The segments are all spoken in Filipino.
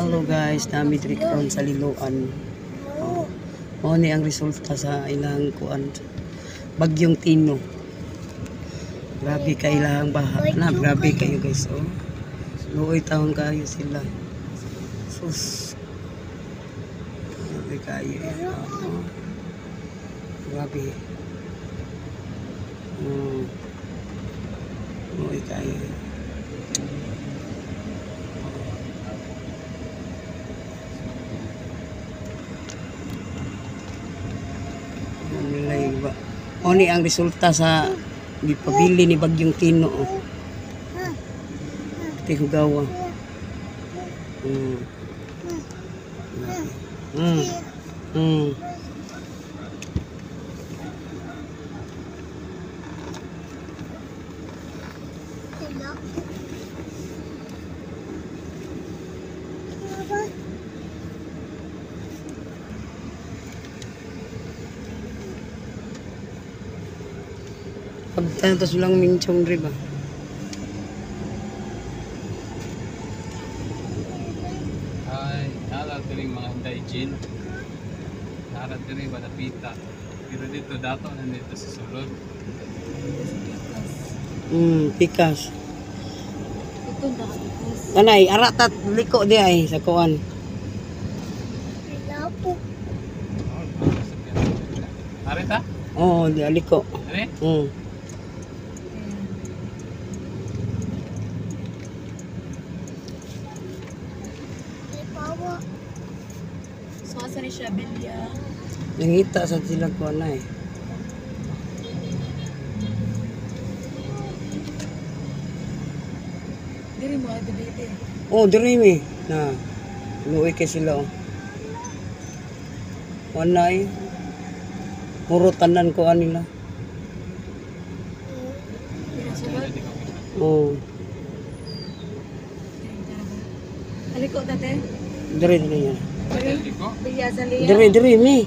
Hello guys, nami diri karon sa Liloan. Mao ni ang resulta sa ilang kuan bagyong Tino. Grabe ka ilang baha na, grabe kayo guys oh. Luoy taon kayo sila. Sus. Grabe kayo. Grabe. Luoy kayo. O ni ang resulta sa gipabili ni bagyong Tino oh. Tihugawa. Pagtantos lang minchong riba. Ay, nalat rin mga hygiene. Nalat rin malapita. Pero dito dato nandito sa sulod. Pikas. Ito na pikas. Kanay, aratat liko di ay sa kuan. Arita? Oo, di aliko. Are? So, asa ni siya, Belia? Nangita sa sila kuan ay. Diri mo, ay bibili. Oh, diri mi na. Luoy kay sila oh. Wanay. Puro tanan ko anila. Pinasulod? Oh, Aliko, tate? diri yan. Diri? Belia sa liya? Diri mi.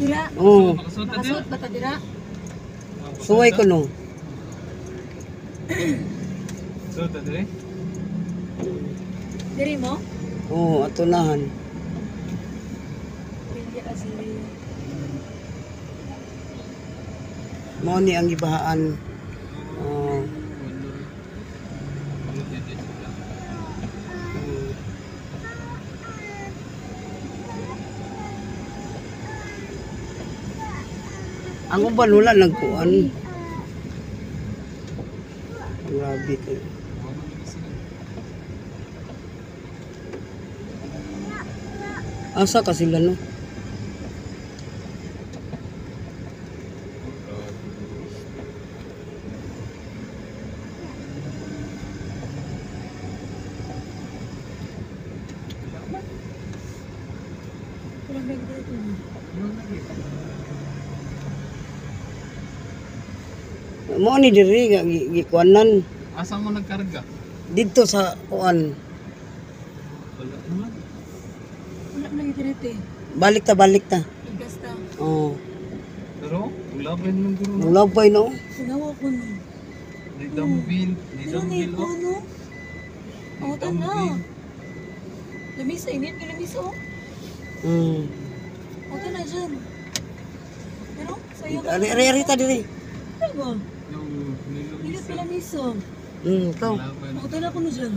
Dira? Oh, Nakasuot ba ta dira? suway ko no. So, tadre? Diri mo? Oh, atunahan. Belia sa liya. Mao ni ang gibahaan. Oh. Ang uban wala nagkuan. Grabe kayo. Asa ka sila no? Kurang baik dito. Mo ni diri gikuanan Asa mo nagkarga? dito sa kuan. Wala naman. Wala na dito eh. Balik ta. Igas ta. Oh, Pero, ulabay naman guro. mulabay no. Sinawa ko no. Di dambil. Di Pero na dambil ito oh. no? Oo, Di ta na. dambil. Lamisa, init ka lamisa oh. Oo, ta na dyan. Pero, sa'yo ka. Ari ta diri. Ano ba? Yung Init nilumisa. ka lamisa. Ikaw. Ulabay na. Oo, ta na ko na dyan.